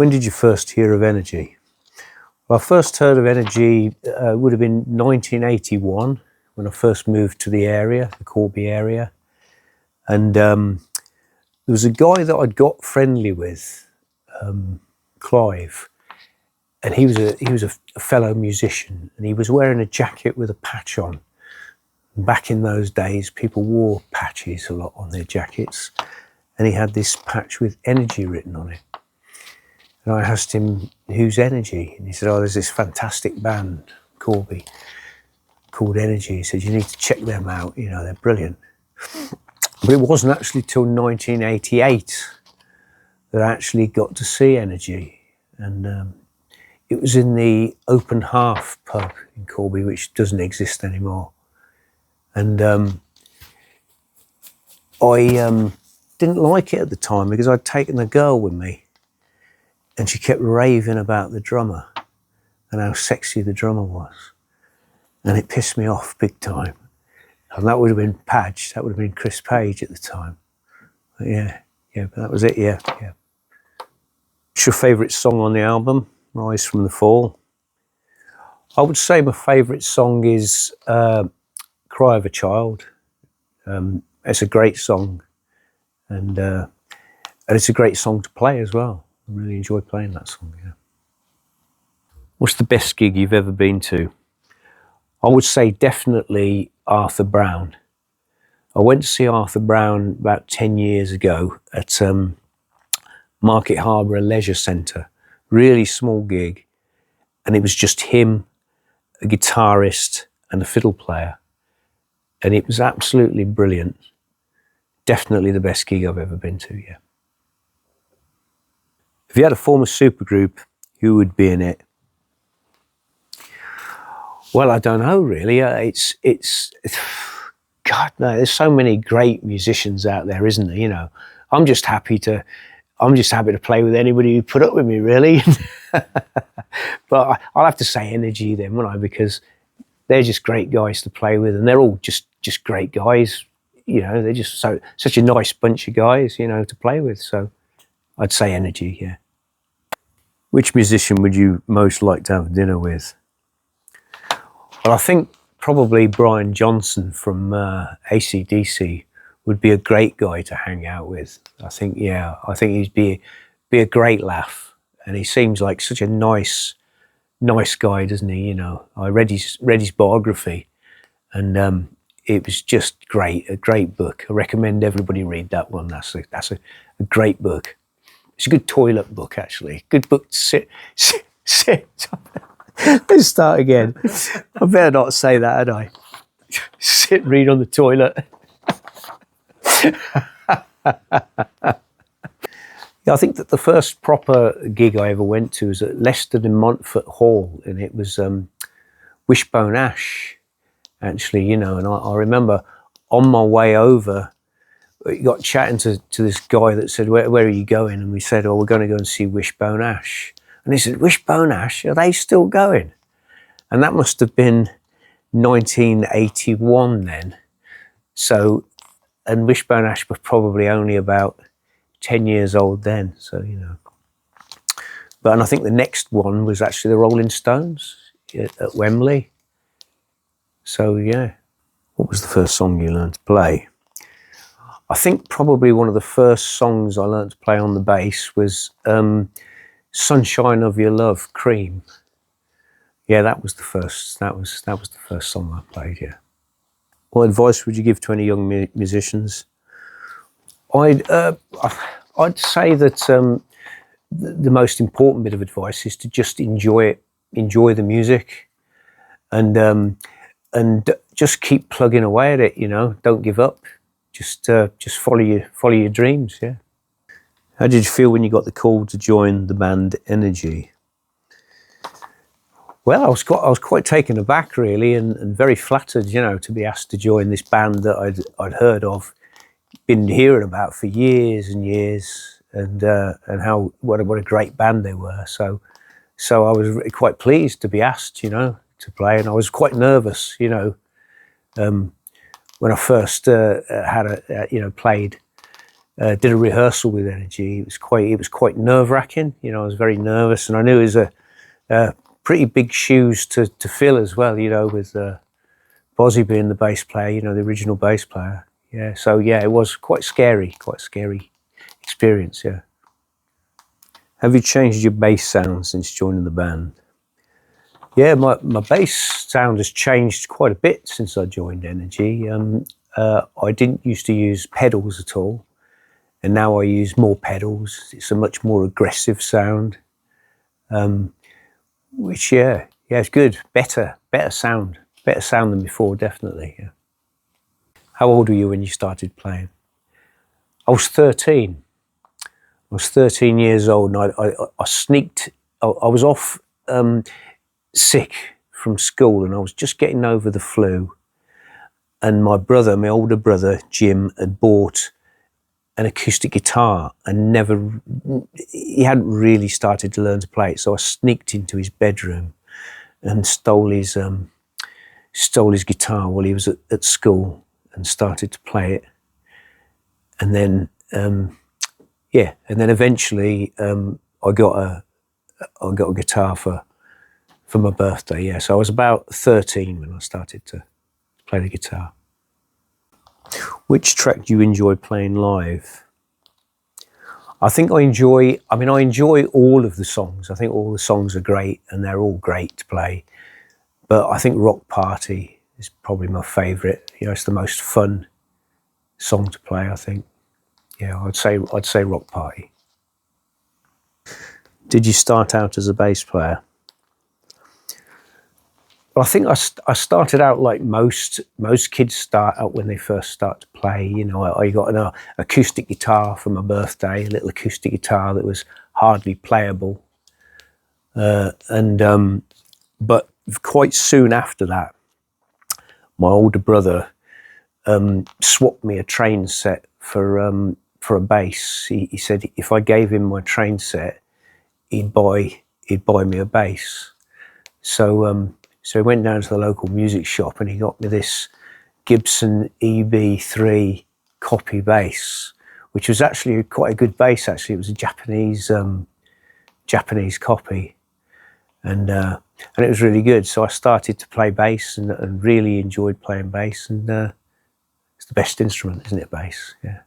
When did you first hear of Energy? Well, I first heard of Energy would have been 1981 when I first moved to the area, the Corby area. And there was a guy that I'd got friendly with, Clive, and he was a fellow musician, and he was wearing a jacket with a patch on. And back in those days, people wore patches a lot on their jackets, and he had this patch with Energy written on it. And I asked him, who's Energy? And he said, oh, there's this fantastic band, Corby, called Energy. He said, you need to check them out, you know, they're brilliant. But it wasn't actually till 1988 that I actually got to see Energy. And it was in the Open Half pub in Corby, which doesn't exist anymore. And I didn't like it at the time because I'd taken a girl with me, and she kept raving about the drummer and how sexy the drummer was. And it pissed me off big time. And that would have been Padge, that would have been Chris Page at the time. But yeah, but that was it, yeah. What's your favourite song on the album, Rise from the Fall? I would say my favourite song is Cry of a Child. It's a great song, and it's a great song to play as well. I really enjoy playing that song, yeah. What's the best gig you've ever been to? I would say definitely Arthur Brown. I went to see Arthur Brown about 10 years ago at Market Harbour Leisure Centre. Really small gig, and it was just him, a guitarist and a fiddle player. And it was absolutely brilliant. Definitely the best gig I've ever been to, yeah. If you had a former supergroup, who would be in it? Well, I don't know really. God, no, there's so many great musicians out there, isn't there? You know, I'm just happy to play with anybody who put up with me, really. But I'll have to say Energy then, won't I? Because they're just great guys to play with, and they're all just great guys. You know, they're just such a nice bunch of guys, you know, to play with. So I'd say Energy, yeah. Which musician would you most like to have dinner with? Well, I think probably Brian Johnson from AC/DC would be a great guy to hang out with. I think he'd be a great laugh, and he seems like such a nice guy, doesn't he? You know, I read his biography, and it was just great, a great book. I recommend everybody read that one. That's a great book. It's a good toilet book, actually. Good book to sit. Let's start again. I better not say that, had I? Sit and read on the toilet. Yeah, I think that the first proper gig I ever went to was at Leicester and Montfort Hall, and it was Wishbone Ash, actually, you know. And I remember on my way over, we got chatting to this guy that said, where are you going? And we said, oh, we're going to go and see Wishbone Ash. And he said, Wishbone Ash, are they still going? And that must have been 1981 then. So, and Wishbone Ash were probably only about 10 years old then, so, you know. And I think the next one was actually the Rolling Stones at Wembley. So, yeah. What was the first song you learned to play? I think probably one of the first songs I learned to play on the bass was Sunshine of Your Love, Cream. Yeah, that was the first song I played, yeah. What advice would you give to any young musicians? I'd say that the most important bit of advice is to just enjoy the music, and just keep plugging away at it. You know, don't give up. Just follow your dreams. Yeah. How did you feel when you got the call to join the band Energy? Well, I was quite taken aback, really, and very flattered, you know, to be asked to join this band that I'd heard of, been hearing about for years and years, and how what a great band they were. So I was really quite pleased to be asked, you know, to play, and I was quite nervous, you know, when I first played did a rehearsal with Energy. It was quite nerve-wracking. You know, I was very nervous, and I knew it was a pretty big shoes to fill as well. You know, with Bozzy being the bass player, you know, the original bass player. Yeah, so yeah, it was quite scary experience. Yeah. Have you changed your bass sound since joining the band? Yeah, my bass sound has changed quite a bit since I joined Energy. I didn't used to use pedals at all, and now I use more pedals. It's a much more aggressive sound, which yeah, it's good. Better sound than before, definitely. Yeah. How old were you when you started playing? I was 13. I was 13 years old, and I sneaked. I was off sick from school, and I was just getting over the flu. And my older brother Jim, had bought an acoustic guitar and he hadn't really started to learn to play it. So I sneaked into his bedroom and stole his guitar while he was at school and started to play it. And then eventually I got a guitar for my birthday. Yeah, so I was about 13 when I started to play the guitar. Which track do you enjoy playing live? I enjoy all of the songs. I think all the songs are great, and they're all great to play. But I think Rock Party is probably my favourite. You know, it's the most fun song to play, I think. Yeah, I'd say Rock Party. Did you start out as a bass player? Well, I think I started out like most kids start out when they first start to play. You know, I got an acoustic guitar for my birthday, a little acoustic guitar that was hardly playable. But quite soon after that, my older brother swapped me a train set for a bass. He said if I gave him my train set, he'd buy me a bass. So he went down to the local music shop and he got me this Gibson EB3 copy bass, which was actually quite a good bass. Actually, it was a Japanese copy, and it was really good. So I started to play bass and really enjoyed playing bass. And it's the best instrument, isn't it, bass? Yeah.